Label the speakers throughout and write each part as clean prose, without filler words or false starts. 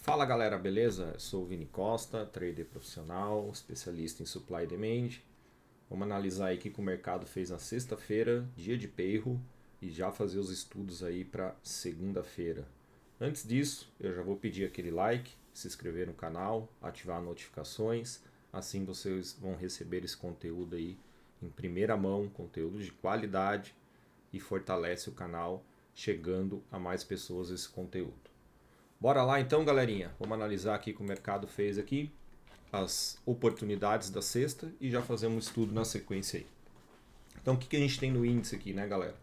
Speaker 1: Fala galera, beleza? Eu sou o Vini Costa, trader profissional, especialista em supply e demand. Vamos analisar aí o que o mercado fez na sexta-feira, dia de payroll, e já fazer os estudos aí para segunda-feira. Antes disso, eu já vou pedir aquele like, se inscrever no canal, ativar notificações, assim vocês vão receber esse conteúdo aí em primeira mão, conteúdo de qualidade e fortalece o canal, chegando a mais pessoas esse conteúdo. Bora lá então, galerinha. Vamos analisar aqui o que o mercado fez aqui, as oportunidades da sexta e já fazer um estudo na sequência aí. Então, o que a gente tem no índice aqui, né, galera?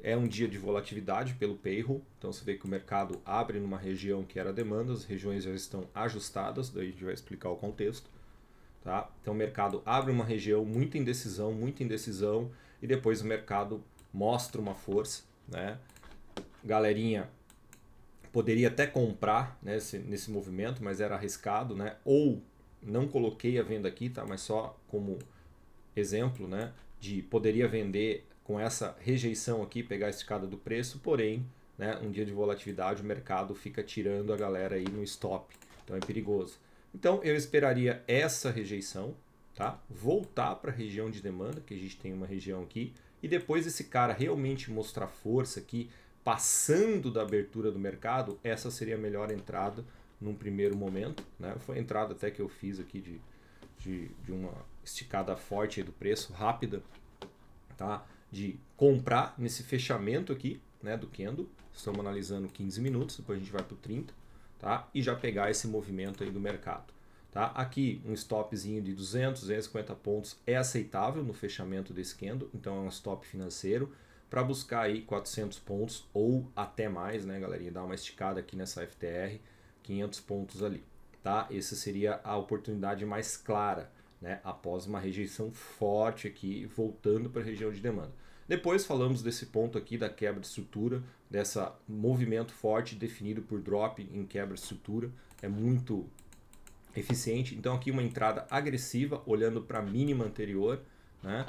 Speaker 1: É um dia de volatilidade pelo payroll. Então, você vê que o mercado abre numa região que era demanda, as regiões já estão ajustadas, daí a gente vai explicar o contexto. Tá? Então, o mercado abre uma região, muita indecisão, e depois o mercado mostra uma força, né? Galerinha poderia até comprar, né, nesse movimento, mas era arriscado, né? Ou não coloquei a venda aqui, tá? Mas só como exemplo, né? De poderia vender com essa rejeição aqui, pegar a esticada do preço, porém, né, um dia de volatilidade o mercado fica tirando a galera aí no stop, então é perigoso. Então eu esperaria essa rejeição, tá? Voltar para a região de demanda, que a gente tem uma região aqui, e depois esse cara realmente mostrar força aqui, passando da abertura do mercado, essa seria a melhor entrada num primeiro momento, né? Foi a entrada até que eu fiz aqui de uma esticada forte aí do preço, rápida, tá? De comprar nesse fechamento aqui, né, do candle. Estamos analisando 15 minutos, depois a gente vai para o 30, tá? E já pegar esse movimento aí do mercado. Tá? Aqui um stopzinho de 200, 250 pontos é aceitável no fechamento desse candle, então é um stop financeiro para buscar aí 400 pontos ou até mais, né, galerinha? Dar uma esticada aqui nessa FTR, 500 pontos ali, tá? Essa seria a oportunidade mais clara, né? Após uma rejeição forte aqui, voltando para a região de demanda. Depois falamos desse ponto aqui da quebra de estrutura, dessa movimento forte definido por drop em quebra de estrutura, é muito eficiente. Então aqui uma entrada agressiva, olhando para a mínima anterior, né?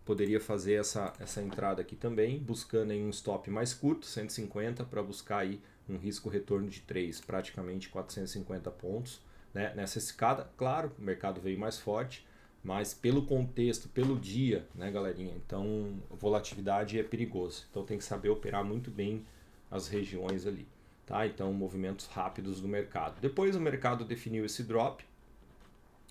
Speaker 1: Poderia fazer essa entrada aqui também, buscando aí um stop mais curto, 150, para buscar aí um risco retorno de 3, praticamente 450 pontos, né? Nessa escada. Claro, o mercado veio mais forte, mas pelo contexto, pelo dia, né, galerinha? Então, volatilidade é perigoso. Então tem que saber operar muito bem as regiões ali, tá? Então, movimentos rápidos do mercado. Depois o mercado definiu esse drop,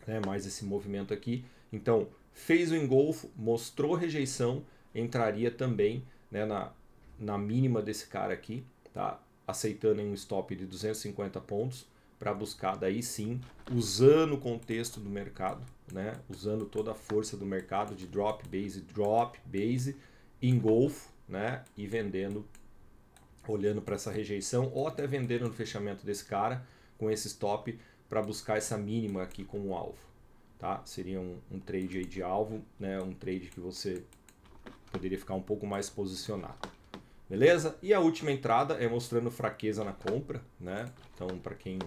Speaker 1: né, mais esse movimento aqui. Então, fez o engolfo, mostrou rejeição, entraria também, né, na mínima desse cara aqui, tá? Aceitando um stop de 250 pontos para buscar daí sim, usando o contexto do mercado, né? Usando toda a força do mercado de drop, base, engolfo, né? E vendendo, olhando para essa rejeição ou até vendendo no fechamento desse cara com esse stop para buscar essa mínima aqui como alvo, tá? Seria um trade aí de alvo, né? Um trade que você poderia ficar um pouco mais posicionado, beleza? E a última entrada é mostrando fraqueza na compra, né? Então, para quem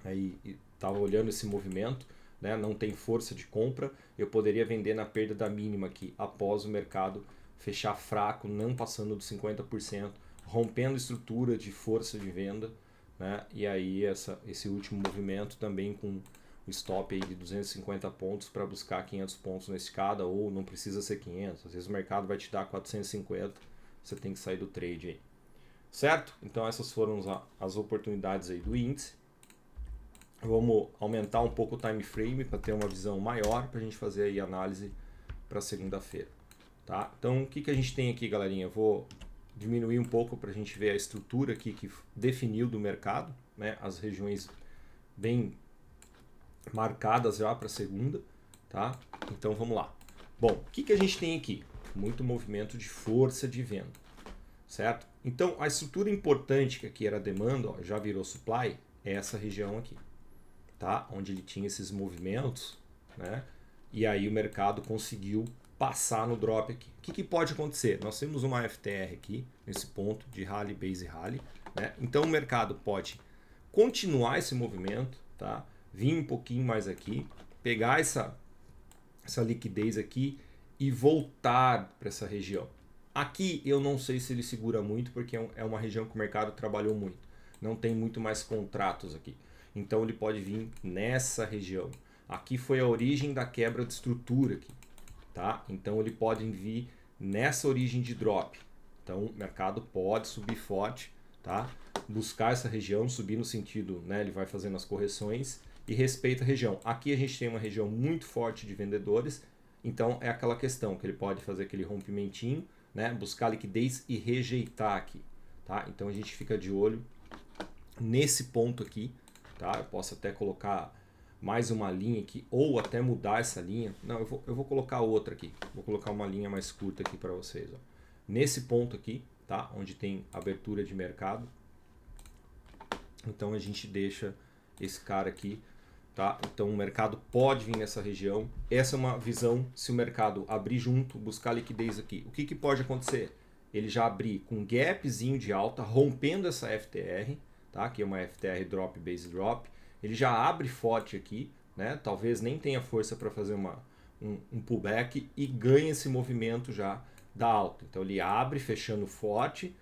Speaker 1: aí estava olhando esse movimento, né? Não tem força de compra, eu poderia vender na perda da mínima aqui após o mercado fechar fraco, não passando dos 50%, rompendo estrutura de força de venda, né? E aí esse último movimento também com o stop aí de 250 pontos para buscar 500 pontos na escada, ou não precisa ser 500, às vezes o mercado vai te dar 450, você tem que sair do trade aí, certo? Então essas foram as oportunidades aí do índice. Vamos aumentar um pouco o time frame para ter uma visão maior para a gente fazer aí a análise para segunda-feira, tá? Então o que a gente tem aqui, galerinha? Eu vou diminuir um pouco para a gente ver a estrutura aqui que definiu do mercado, né? As regiões bem marcadas já para segunda, tá? Então vamos lá. Bom, o que a gente tem aqui? Muito movimento de força de venda, certo? Então a estrutura importante que aqui era demanda, ó, já virou supply, é essa região aqui, tá? Onde ele tinha esses movimentos, né? E aí o mercado conseguiu passar no drop aqui. O que pode acontecer? Nós temos uma FTR aqui, nesse ponto de rally, base rally, né? Então o mercado pode continuar esse movimento, tá? Vir um pouquinho mais aqui, pegar essa liquidez aqui e voltar para essa região. Aqui eu não sei se ele segura muito, porque é uma região que o mercado trabalhou muito. não tem muito mais contratos aqui. Então ele pode vir nessa região. Aqui foi a origem da quebra de estrutura aqui, tá? Então ele pode vir nessa origem de drop. Então o mercado pode subir forte, tá? Buscar essa região, subir no sentido, né? Ele vai fazendo as correções e respeita a região. Aqui a gente tem uma região muito forte de vendedores, então é aquela questão que ele pode fazer aquele rompimentinho, né? Buscar liquidez e rejeitar aqui, tá? Então a gente fica de olho nesse ponto aqui, tá? Eu posso até colocar mais uma linha aqui, ou até mudar essa linha. Não, eu vou colocar outra aqui. Vou colocar uma linha mais curta aqui para vocês. Ó. Nesse ponto aqui, tá? Onde tem abertura de mercado. Então a gente deixa esse cara aqui, tá? Então o mercado pode vir nessa região. Essa é uma visão se o mercado abrir junto, buscar liquidez aqui. O que pode acontecer? Ele já abrir com gapzinho de alta, rompendo essa FTR, tá? Que é uma FTR drop, base drop. Ele já abre forte aqui, né? Talvez nem tenha força para fazer um pullback e ganha esse movimento já da alta. Então ele abre fechando forte,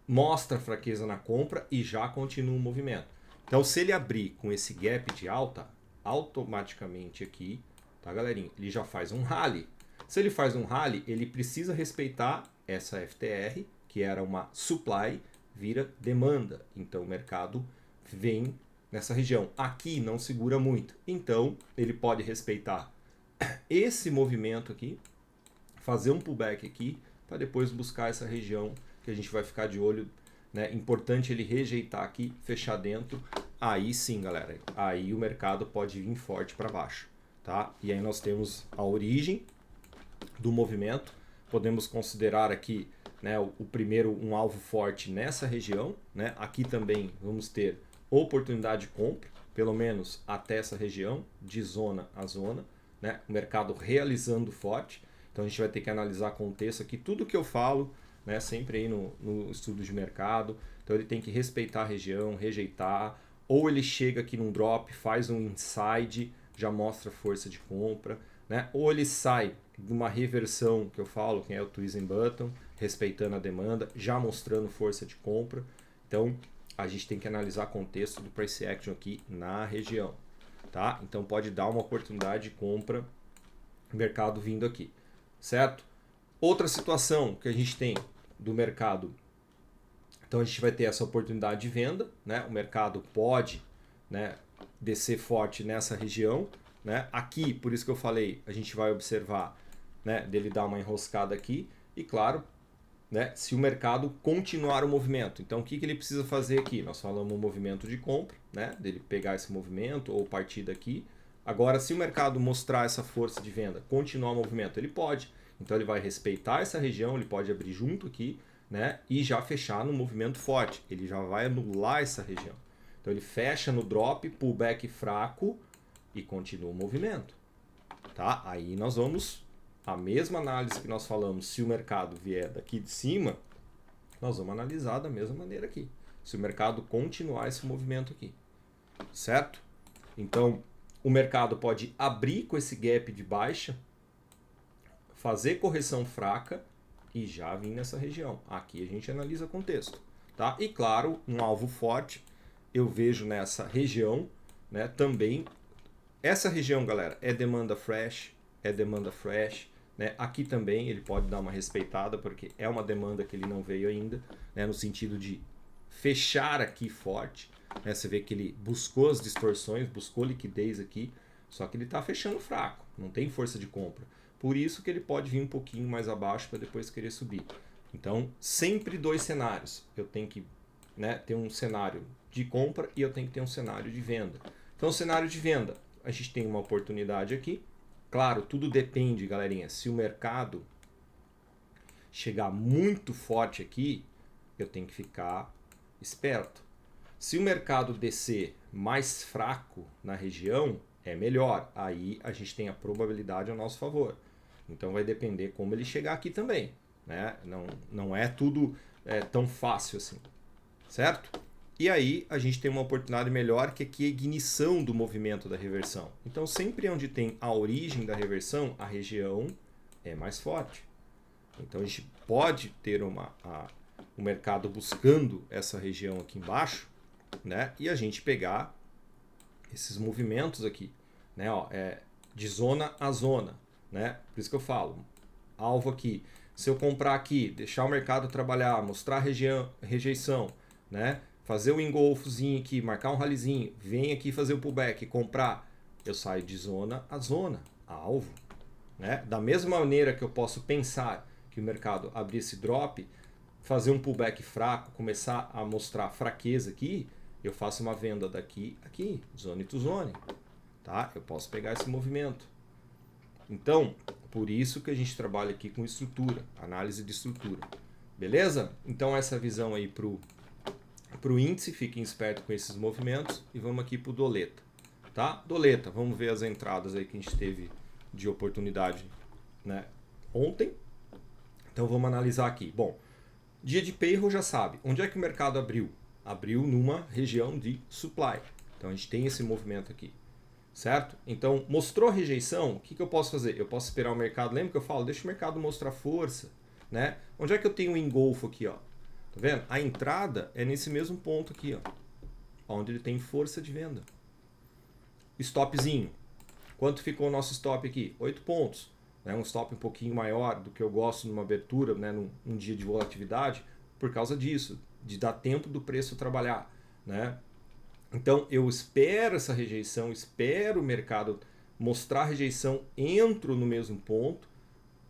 Speaker 1: mostra fraqueza na compra e já continua o movimento. Então se ele abrir com esse gap de alta, automaticamente aqui, tá galerinha? Ele já faz um rally. Se ele faz um rally, ele precisa respeitar essa FTR, que era uma supply, vira demanda. Então o mercado vem nessa região. Aqui não segura muito. Então, ele pode respeitar esse movimento aqui, fazer um pullback aqui, para depois buscar essa região que a gente vai ficar de olho. Né? Importante ele rejeitar aqui, fechar dentro. Aí sim, galera. Aí o mercado pode vir forte para baixo. Tá? E aí nós temos a origem do movimento. Podemos considerar aqui, né, o primeiro um alvo forte nessa região. Né? Aqui também vamos ter oportunidade de compra, pelo menos até essa região, de zona a zona, né? O mercado realizando forte. Então a gente vai ter que analisar contexto aqui, tudo que eu falo, né? Sempre aí no estudo de mercado. Então ele tem que respeitar a região, rejeitar, ou ele chega aqui num drop, faz um inside, já mostra força de compra, né? Ou ele sai de uma reversão, que eu falo, que é o Twisting Button, respeitando a demanda, já mostrando força de compra. Então a gente tem que analisar o contexto do price action aqui na região, tá? Então pode dar uma oportunidade de compra, mercado vindo aqui, certo? Outra situação que a gente tem do mercado, então a gente vai ter essa oportunidade de venda, né? O mercado pode, né, descer forte nessa região, né? Aqui, por isso que eu falei, a gente vai observar, né, dele dar uma enroscada aqui e claro, né, se o mercado continuar o movimento. Então o que ele precisa fazer aqui? Nós falamos um movimento de compra, né, dele pegar esse movimento ou partir daqui. Agora, se o mercado mostrar essa força de venda, continuar o movimento, ele pode. Então ele vai respeitar essa região, ele pode abrir junto aqui, né, e já fechar no movimento forte. Ele já vai anular essa região. Então ele fecha no drop, pullback fraco e continua o movimento. Tá? Aí nós vamos... A mesma análise que nós falamos, se o mercado vier daqui de cima, nós vamos analisar da mesma maneira aqui. Se o mercado continuar esse movimento aqui, certo? Então, o mercado pode abrir com esse gap de baixa, fazer correção fraca e já vir nessa região. Aqui a gente analisa contexto, tá? E claro, um alvo forte, eu vejo nessa região, né, também. Essa região, galera, é demanda fresh, né? Aqui também ele pode dar uma respeitada, porque é uma demanda que ele não veio ainda, né? No sentido de fechar aqui forte. Né? Você vê que ele buscou as distorções, buscou liquidez aqui, só que ele está fechando fraco, não tem força de compra. Por isso que ele pode vir um pouquinho mais abaixo para depois querer subir. Então, sempre dois cenários. Eu tenho que, né, ter um cenário de compra e eu tenho que ter um cenário de venda. Então, o cenário de venda, a gente tem uma oportunidade aqui. Claro, tudo depende, galerinha. Se o mercado chegar muito forte aqui, eu tenho que ficar esperto. Se o mercado descer mais fraco na região, é melhor. Aí a gente tem a probabilidade a nosso favor. Então vai depender como ele chegar aqui também. Né? Não é tudo tão fácil assim. Certo? E aí a gente tem uma oportunidade melhor, que aqui é a ignição do movimento da reversão. Então sempre onde tem a origem da reversão, a região é mais forte. Então a gente pode ter o mercado buscando essa região aqui embaixo, né? E a gente pegar esses movimentos aqui, né? Ó, de zona a zona, né? Por isso que eu falo, alvo aqui. Se eu comprar aqui, deixar o mercado trabalhar, mostrar rejeição, né? Fazer o engolfozinho aqui, marcar um rallyzinho, vem aqui fazer o pullback, comprar, eu saio de zona a zona, alvo, né? Da mesma maneira que eu posso pensar que o mercado abrir esse drop, fazer um pullback fraco, começar a mostrar fraqueza aqui, eu faço uma venda daqui aqui, zone to zone, tá? Eu posso pegar esse movimento. Então, por isso que a gente trabalha aqui com estrutura, análise de estrutura. Beleza? Então essa visão aí pro índice, fiquem espertos com esses movimentos e vamos aqui pro doleta, tá? Doleta, vamos ver as entradas aí que a gente teve de oportunidade, né, ontem. Então vamos analisar aqui. Bom, dia de payroll já sabe. Onde é que o mercado abriu? Abriu numa região de supply. Então a gente tem esse movimento aqui. Certo? Então, mostrou rejeição, o que eu posso fazer? Eu posso esperar o mercado. Lembra que eu falo? Deixa o mercado mostrar força. Né? Onde é que eu tenho o engolfo aqui? Ó? Tá vendo? A entrada é nesse mesmo ponto aqui, ó, onde ele tem força de venda. Stopzinho. Quanto ficou o nosso stop aqui? 8 pontos. Né? Um stop um pouquinho maior do que eu gosto numa abertura, né? num dia de volatilidade, por causa disso, de dar tempo do preço trabalhar. Né? Então eu espero essa rejeição, espero o mercado mostrar rejeição, entro no mesmo ponto,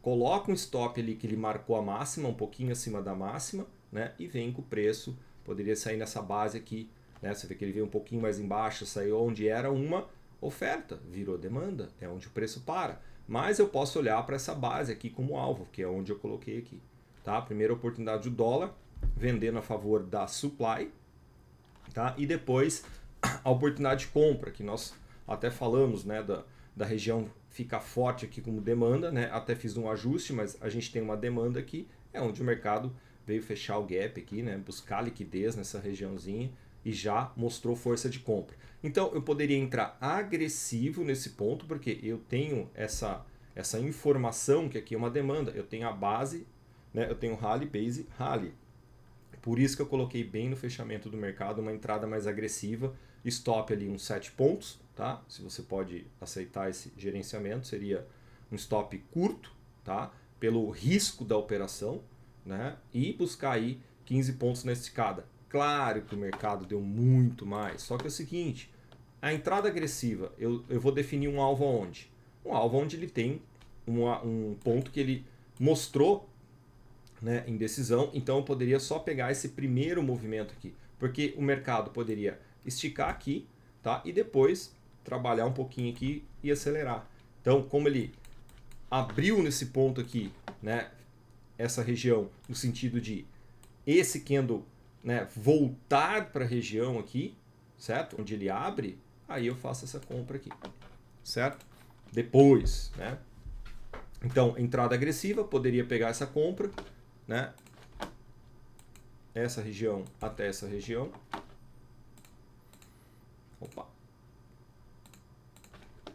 Speaker 1: coloco um stop ali que ele marcou a máxima, um pouquinho acima da máxima, né? E vem com o preço, poderia sair nessa base aqui, né? Você vê que ele veio um pouquinho mais embaixo, saiu onde era uma oferta, virou demanda, é onde o preço para. Mas eu posso olhar para essa base aqui como alvo, que é onde eu coloquei aqui. Tá? Primeira oportunidade do dólar, vendendo a favor da supply. Tá? E depois a oportunidade de compra, que nós até falamos, né, da região ficar forte aqui como demanda, né? Até fiz um ajuste, mas a gente tem uma demanda aqui, é onde o mercado veio fechar o gap aqui, né? Buscar liquidez nessa regiãozinha e já mostrou força de compra. Então eu poderia entrar agressivo nesse ponto, porque eu tenho essa informação que aqui é uma demanda, eu tenho a base, né? Eu tenho rally, base, rally. Por isso que eu coloquei bem no fechamento do mercado uma entrada mais agressiva, stop ali uns 7 pontos, tá? Se você pode aceitar esse gerenciamento, seria um stop curto, tá? Pelo risco da operação, né? E buscar aí 15 pontos na esticada. Claro que o mercado deu muito mais, só que é o seguinte, a entrada agressiva, eu vou definir um alvo aonde? Um alvo onde ele tem um ponto que ele mostrou, né, em decisão, então eu poderia só pegar esse primeiro movimento aqui, porque o mercado poderia esticar aqui, tá? E depois trabalhar um pouquinho aqui e acelerar. Então, como ele abriu nesse ponto aqui, né, essa região, no sentido de esse candle, né, voltar para a região aqui, certo? Onde ele abre, aí eu faço essa compra aqui, certo? Depois, né? Então, entrada agressiva, poderia pegar essa compra, né? Essa região até essa região. Opa.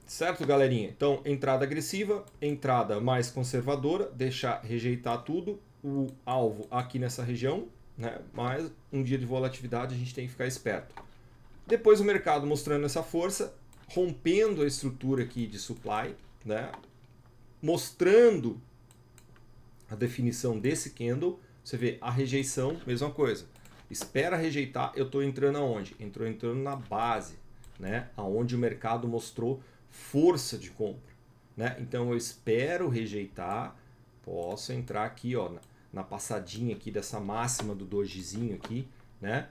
Speaker 1: Certo, galerinha? Então, entrada agressiva, entrada mais conservadora, deixar rejeitar tudo, o alvo aqui nessa região, né? Mas um dia de volatilidade a gente tem que ficar esperto. Depois o mercado mostrando essa força, rompendo a estrutura aqui de supply, né? Mostrando a definição desse candle. Você vê a rejeição, mesma coisa. Espera rejeitar, eu estou entrando aonde? Entrando na base, né? Aonde o mercado mostrou força de compra, né? Então eu espero rejeitar, posso entrar aqui, ó, na passadinha aqui dessa máxima do dojizinho aqui, né?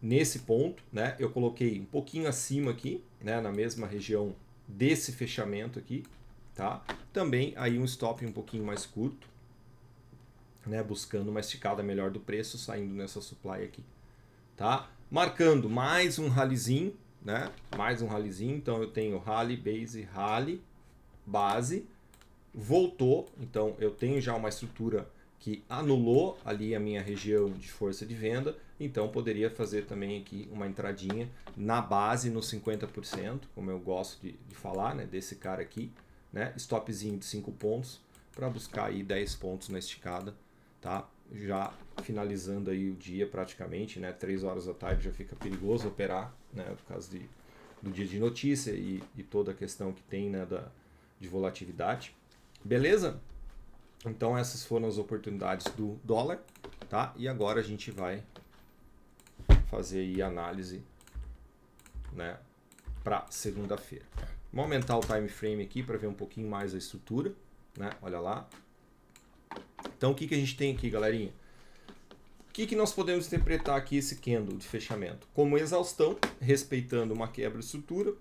Speaker 1: Nesse ponto, né? Eu coloquei um pouquinho acima aqui, né? Na mesma região desse fechamento aqui, tá? Também aí um stop um pouquinho mais curto, né, buscando uma esticada melhor do preço, saindo nessa supply aqui, tá? Marcando mais um rallyzinho, né? Mais um rallyzinho, então eu tenho rally, base, voltou, então eu tenho já uma estrutura que anulou ali a minha região de força de venda, então poderia fazer também aqui uma entradinha na base no 50%, como eu gosto de falar, né, desse cara aqui, né? Stopzinho de 5 pontos para buscar aí 10 pontos na esticada. Tá? já finalizando aí o dia praticamente, né? 3 horas da tarde já fica perigoso operar, né? Por causa do dia de notícia e toda a questão que tem, né, de volatilidade. Beleza? Então essas foram as oportunidades do dólar, tá? E agora a gente vai fazer aí a análise, né, para segunda-feira. Vamos aumentar o time frame aqui para ver um pouquinho mais a estrutura, né? Olha lá. Então o que a gente tem aqui, galerinha? O que nós podemos interpretar aqui esse candle de fechamento? Como exaustão, respeitando uma quebra de estrutura,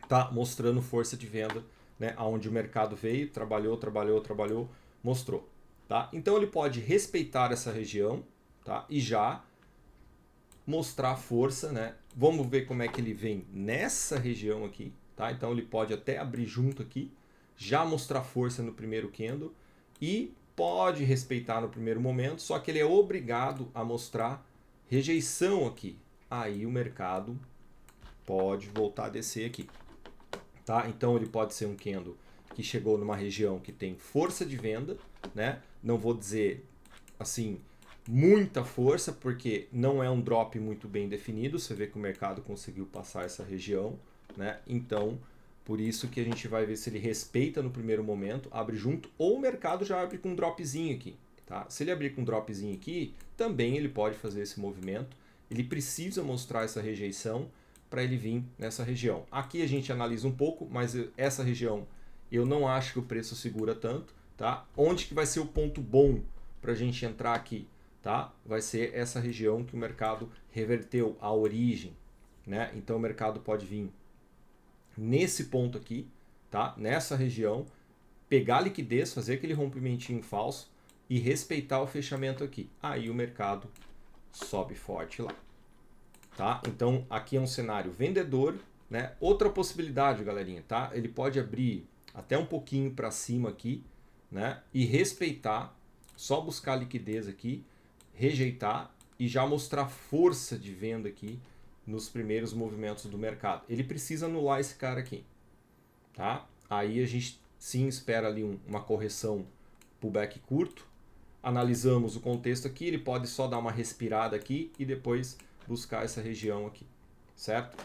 Speaker 1: tá mostrando força de venda, né? Aonde o mercado veio, trabalhou, mostrou, tá? Então ele pode respeitar essa região, tá? E já mostrar força, né? Vamos ver como é que ele vem nessa região aqui, tá? Então ele pode até abrir junto aqui, já mostrar força no primeiro candle e pode respeitar no primeiro momento, só que ele é obrigado a mostrar rejeição aqui. Aí o mercado pode voltar a descer aqui, tá? Então ele pode ser um candle que chegou numa região que tem força de venda, né? Não vou dizer assim muita força, porque não é um drop muito bem definido. Você vê que o mercado conseguiu passar essa região, né? Então, por isso que a gente vai ver se ele respeita no primeiro momento, abre junto, ou o mercado já abre com um dropzinho aqui, tá? Se ele abrir com um dropzinho aqui, também ele pode fazer esse movimento. Ele precisa mostrar essa rejeição para ele vir nessa região. Aqui a gente analisa um pouco, mas essa região eu não acho que o preço segura tanto, tá? Onde que vai ser o ponto bom para a gente entrar aqui? Tá? Vai ser essa região que o mercado reverteu a origem, né? Então o mercado pode vir nesse ponto aqui, tá? Nessa região, pegar a liquidez, fazer aquele rompimentinho falso e respeitar o fechamento aqui. Aí o mercado sobe forte lá, tá? Então aqui é um cenário vendedor, né? Outra possibilidade, galerinha, tá? Ele pode abrir até um pouquinho para cima aqui, né? E respeitar, só buscar liquidez aqui, rejeitar e já mostrar força de venda aqui nos primeiros movimentos do mercado. Ele precisa anular esse cara aqui, tá? Aí a gente sim espera ali uma correção pullback curto, analisamos o contexto aqui, ele pode só dar uma respirada aqui e depois buscar essa região aqui, certo?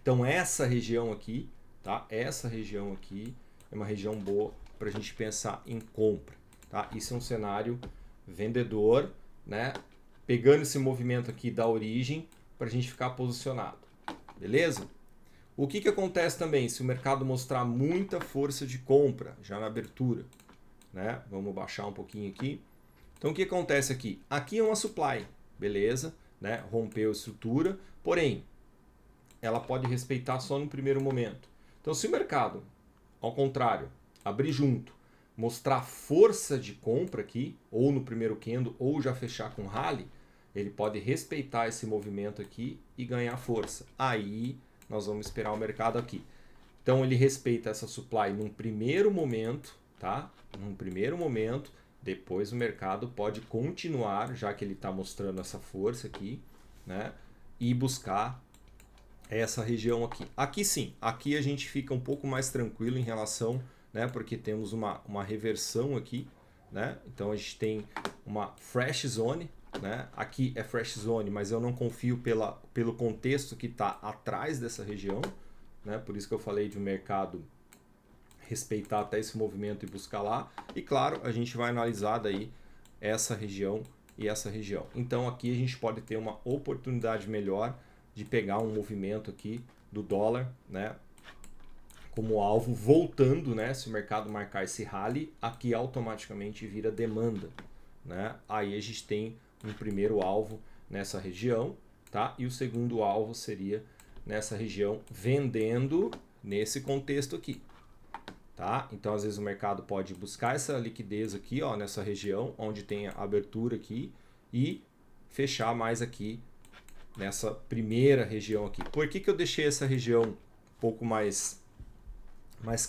Speaker 1: Então essa região aqui, tá? Essa região aqui é uma região boa para a gente pensar em compra, tá? Isso é um cenário vendedor, né? Pegando esse movimento aqui da origem para a gente ficar posicionado, beleza? O que acontece também se o mercado mostrar muita força de compra já na abertura, né? Vamos baixar um pouquinho aqui. Então o que acontece aqui? Aqui é uma supply, beleza, né? Rompeu a estrutura, porém ela pode respeitar só no primeiro momento. Então se o mercado, ao contrário, abrir junto, mostrar força de compra aqui, ou no primeiro candle, ou já fechar com rally, ele pode respeitar esse movimento aqui e ganhar força. Aí nós vamos esperar o mercado aqui. Então ele respeita essa supply num primeiro momento, tá? Num primeiro momento, depois o mercado pode continuar, já que ele está mostrando essa força aqui, né? E buscar essa região aqui. Aqui sim, aqui a gente fica um pouco mais tranquilo em relação, né? Porque temos uma reversão aqui, né? Então a gente tem uma fresh zone, né? Aqui é fresh zone, mas eu não confio pelo contexto que está atrás dessa região, né? Por isso que eu falei de um mercado respeitar até esse movimento e buscar lá. E claro, a gente vai analisar daí essa região e essa região. Então aqui a gente pode ter uma oportunidade melhor de pegar um movimento aqui do dólar, né, como alvo, voltando, né, se o mercado marcar esse rally, aqui automaticamente vira demanda, né? Aí a gente tem um primeiro alvo nessa região, tá? E o segundo alvo seria nessa região vendendo nesse contexto aqui, tá? Então às vezes o mercado pode buscar essa liquidez aqui, ó, nessa região onde tem a abertura aqui e fechar mais aqui nessa primeira região aqui. Por que eu deixei essa região um pouco mais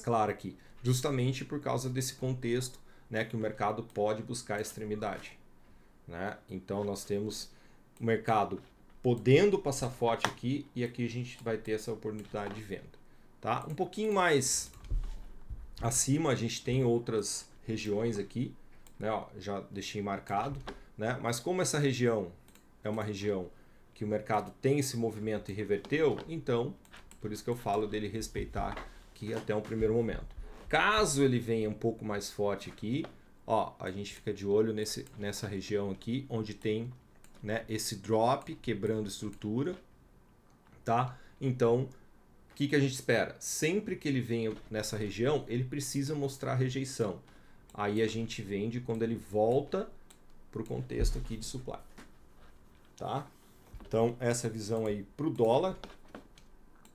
Speaker 1: clara aqui? Justamente por causa desse contexto, né, que o mercado pode buscar a extremidade, né? Então nós temos o mercado podendo passar forte aqui e aqui a gente vai ter essa oportunidade de venda, tá? Um pouquinho mais acima a gente tem outras regiões aqui, né? Ó, já deixei marcado, né? Mas como essa região é uma região que o mercado tem esse movimento e reverteu, então, por isso que eu falo dele respeitar aqui até um primeiro momento. Caso ele venha um pouco mais forte aqui, ó, a gente fica de olho nessa região aqui, onde tem, né, esse drop quebrando estrutura, tá? Então, o que a gente espera? Sempre que ele venha nessa região, ele precisa mostrar rejeição. Aí a gente vende quando ele volta para o contexto aqui de supply, tá? Então, essa é a visão aí para o dólar,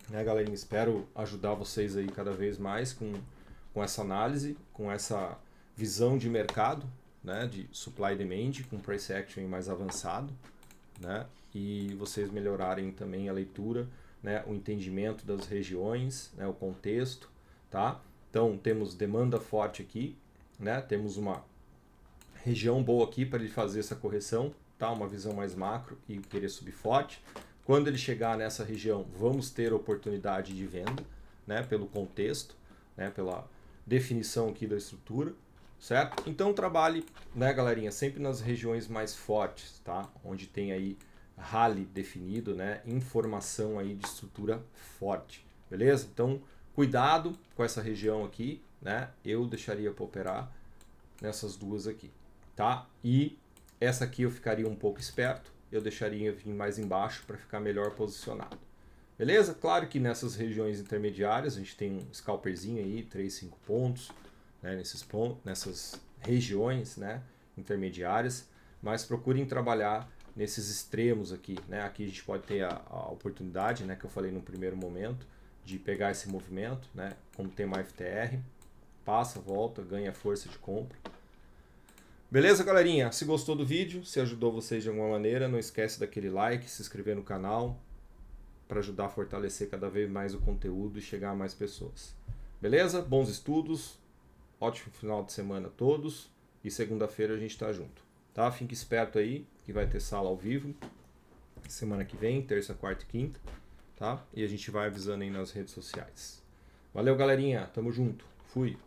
Speaker 1: né, galerinha? Espero ajudar vocês aí cada vez mais com essa análise, com essa visão de mercado, né, de supply e demand, com price action mais avançado, né, e vocês melhorarem também a leitura, né, o entendimento das regiões, né, o contexto, tá? Então, temos demanda forte aqui, né, temos uma região boa aqui para ele fazer essa correção, tá? Uma visão mais macro e querer subir forte. Quando ele chegar nessa região, vamos ter oportunidade de venda, né, pelo contexto, né, pela definição aqui da estrutura, certo? Então trabalhe, né, galerinha, sempre nas regiões mais fortes, tá? Onde tem aí rally definido, né, informação aí de estrutura forte, beleza? Então cuidado com essa região aqui, né? Eu deixaria para operar nessas duas aqui, tá? E essa aqui eu ficaria um pouco esperto, eu deixaria vir mais embaixo para ficar melhor posicionado. Beleza? Claro que nessas regiões intermediárias a gente tem um scalperzinho aí, 3, 5 pontos, né, nessas regiões, né, intermediárias, mas procurem trabalhar nesses extremos aqui, né? Aqui a gente pode ter a oportunidade, né, que eu falei no primeiro momento, de pegar esse movimento, né, como tem uma FTR, passa, volta, ganha força de compra. Beleza, galerinha? Se gostou do vídeo, se ajudou vocês de alguma maneira, não esquece daquele like, se inscrever no canal, para ajudar a fortalecer cada vez mais o conteúdo e chegar a mais pessoas. Beleza? Bons estudos, ótimo final de semana a todos e segunda-feira a gente está junto, tá? Fique esperto aí que vai ter sala ao vivo semana que vem, terça, quarta e quinta, tá? E a gente vai avisando aí nas redes sociais. Valeu, galerinha. Tamo junto. Fui.